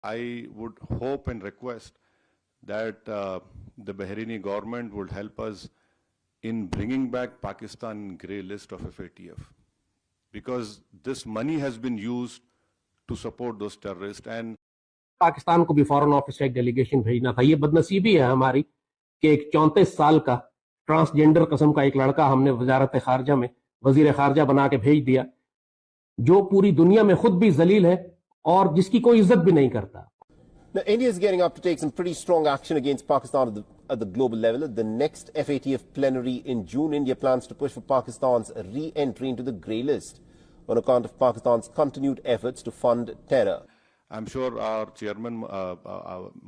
I would hope and request that the Bahraini government would help us in bringing back Pakistan in grey list of FATF, because this money has been used to support those terrorists. And Pakistan को भी foreign office का एक delegation भेजना था। ये बदनसीबी है हमारी कि एक 34 साल का ट्रांसजेंडर किस्म का एक लड़का हमने वजारत खारजा में वजीर खारजा बना के भेज दिया, जो पूरी दुनिया में खुद भी जलील है और जिसकी कोई इज्जत भी नहीं करता। Now, India is getting up to take some pretty strong action against Pakistan at the global level. At the next FATF plenary in June, India plans to push for Pakistan's re-entry into the grey list on account of Pakistan's continued efforts to fund terror. I'm sure our chairman,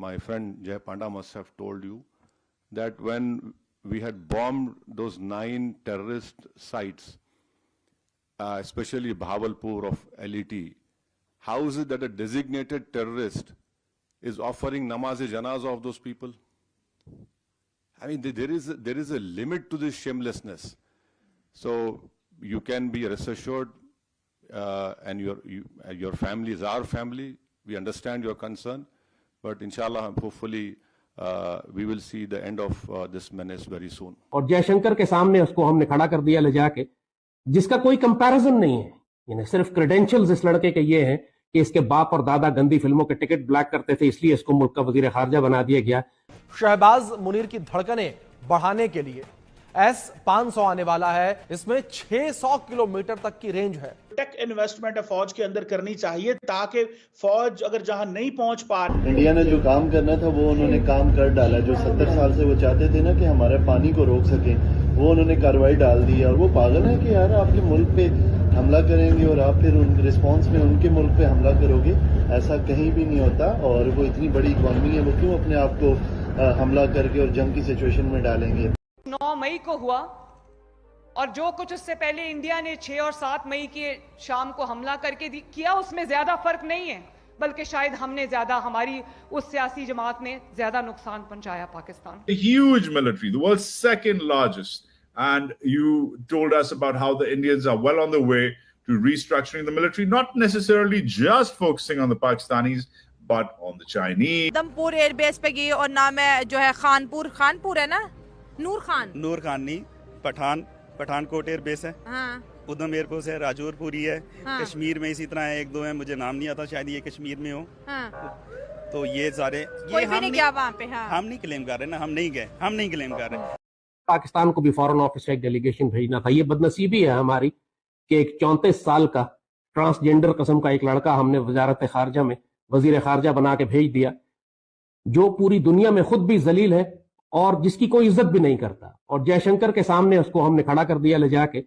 my friend Jay Panda, must have told you that when we had bombed those 9 terrorist sites, especially Bahawalpur of LET, how is it that a designated terrorist is offering namaz-e-janazah of those people? I mean, there is a limit to this shamelessness. So you can be rest assured, and your family is our family. We understand your concern, but inshallah, hopefully, we will see the end of this menace very soon. और जयशंकर के सामने उसको हमने खड़ा कर दिया ले जाके, जिसका कोई कंपैरिजन नहीं है। यानी सिर्फ क्रेडेंशियल्स इस लड़के के ये हैं कि इसके बाप और दादा गंदी फिल्मों के टिकट ब्लैक करते थे, इसलिए इसको मुल्क का वजीर खारजा बना दिया गया। शहबाज मुनीर की धड़कनें बढ़ाने के लिए S-500 आने वाला है। इसमें 600 किलोमीटर तक की रेंज है। टेक इन्वेस्टमेंट फौज के अंदर करनी चाहिए ताकि फौज अगर जहां नहीं पहुंच पा रही। इंडिया ने जो काम करना था वो उन्होंने काम कर डाला। जो 70 साल से वो चाहते थे ना कि हमारे पानी को रोक सकें, वो उन्होंने कार्रवाई डाल दी। और वो पागल है कि यार आपके मुल्क पे हमला करेंगे और आप फिर उन रिस्पांस में उनके मुल्क पे हमला करोगे, ऐसा कहीं भी नहीं होता। और वो इतनी बड़ी इकॉनमी है, वो क्यों अपने आप को हमला करके और जंग की सिचुएशन में डालेंगे। 9 मई को हुआ और जो कुछ उससे पहले इंडिया ने 6 और 7 मई के शाम को हमला करके किया, उसमें ज्यादा फर्क नहीं है, बल्कि शायद हमने ज्यादा, हमारी उस सियासी जमात ने ज्यादा नुकसान पहुंचाया Pakistan. A huge military, the world's second largest, and you told us about how the Indians are well on the way to restructuring the military, not necessarily just focusing on the Pakistanis, but on the Chinese. Udhampur air base पे गई और ना मैं जो है खानपुर है ना, नूर खान नहीं, पठानकोट एयर बेस है, हाँ। उधम एयरपोर्ट है, राजौरपुरी है, हाँ। कश्मीर में इसी तरह है, 1-2 है, मुझे नाम नहीं आता, शायद ये कश्मीर में हो, हाँ। तो ये सारे ये हम नहीं गया वहाँ पे, हाँ। हम नहीं क्लेम कर रहे ना, हम नहीं क्लेम कर रहे। पाकिस्तान को भी फॉरेन ऑफिस का एक डेलीगेशन भेजना था। ये बदनसीबी है हमारी कि एक 34 साल का ट्रांसजेंडर किस्म का एक लड़का हमने वजारत खारजा में वजीर खारजा बना के भेज दिया, जो पूरी दुनिया में खुद भी जलील है और जिसकी कोई इज्जत भी नहीं करता। और जयशंकर के सामने उसको हमने खड़ा कर दिया ले जाके,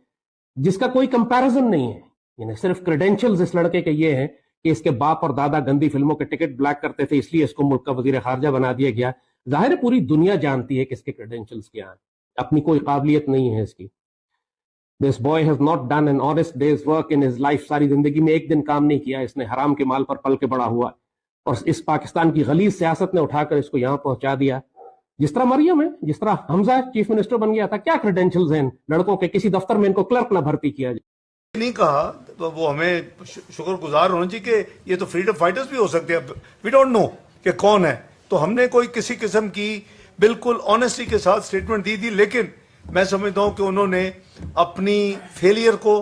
जिसका कोई कंपैरिजन नहीं है। यानी सिर्फ क्रेडेंशियल्स इस लड़के के ये हैं कि इसके बाप और दादा गंदी फिल्मों के टिकट ब्लैक करते थे, इसलिए इसको मुल्क का वजीर खारजा बना दिया गया। जाहिर है पूरी दुनिया जानती है कि इसके क्रेडेंशियल्स क्या हैं, अपनी कोई काबिलियत नहीं है इसकी। This boy has not done an honest days work in his life. सारी जिंदगी में एक दिन काम नहीं किया इसने, हराम के माल पर पल के बड़ा हुआ और इस पाकिस्तान की गलीज सियासत ने उठाकर इसको यहाँ पहुंचा दिया। जिस तरह मरियम है, जिस तरह हमजा चीफ मिनिस्टर बन गया था, क्या क्रेडेंशियल्स हैं लड़कों के? किसी दफ्तर में इनको क्लर्क ना भर्ती किया जाए। नहीं कहा तो वो हमें शुक्रगुजार होना चाहिए कि ये तो फ्रीडम फाइटर्स भी हो सकते हैं। वी डोंट नो कि कौन है, तो हमने कोई किसी किस्म की बिल्कुल ऑनेस्टी के साथ स्टेटमेंट दी थी, लेकिन मैं समझता हूं कि उन्होंने अपनी फेलियर को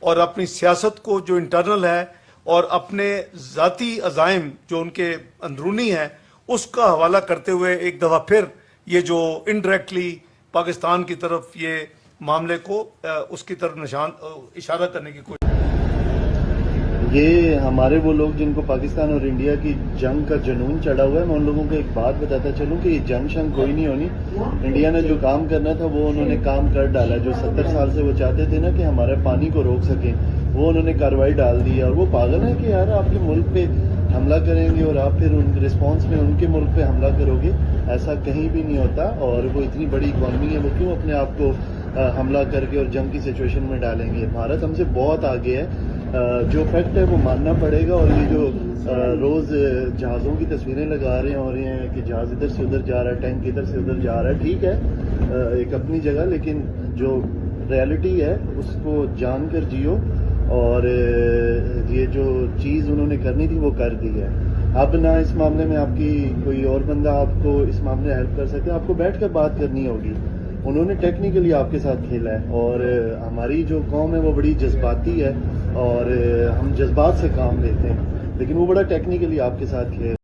और अपनी सियासत को जो इंटरनल है और अपने जाती अजाइम जो उनके अंदरूनी है उसका हवाला करते हुए एक दफा फिर ये जो इनडायरेक्टली पाकिस्तान की तरफ ये मामले को उसकी तरफ इशारा करने की कोशिश। ये हमारे वो लोग जिनको पाकिस्तान और इंडिया की जंग का जुनून चढ़ा हुआ है, मैं उन लोगों को एक बात बताता चलूं कि ये जंग शंग कोई नहीं होनी। इंडिया ने जो काम करना था वो उन्होंने काम कर डाला। जो 70 साल से वो चाहते थे ना कि हमारे पानी को रोक सकें, वो उन्होंने कार्रवाई डाल दी। और वो पागल है कि यार आपके मुल्क पे हमला करेंगे और आप फिर उन रिस्पांस में उनके मुल्क पे हमला करोगे, ऐसा कहीं भी नहीं होता। और वो इतनी बड़ी इकॉनमी है, वो क्यों अपने आप को हमला करके और जंग की सिचुएशन में डालेंगे। भारत हमसे बहुत आगे है, जो फैक्ट है वो मानना पड़ेगा। और ये जो रोज जहाज़ों की तस्वीरें लगा रहे हैं और ये हैं कि जहाज़ इधर से उधर जा रहा है, टैंक इधर से उधर जा रहा है, ठीक है एक अपनी जगह, लेकिन जो रियलिटी है उसको जानकर जियो। और ये जो चीज़ उन्होंने करनी थी वो कर दी है। اب نہ اس معاملے میں آپ کی کوئی اور بندہ آپ کو اس معاملے میں ہیلپ کر سکتے ہیں, آپ کو بیٹھ کر بات کرنی ہوگی. انہوں نے ٹیکنیکلی آپ کے ساتھ کھیلا ہے, اور ہماری جو قوم ہے وہ بڑی جذباتی ہے اور ہم جذبات سے کام لیتے ہیں, لیکن وہ بڑا ٹیکنیکلی آپ کے ساتھ کھیل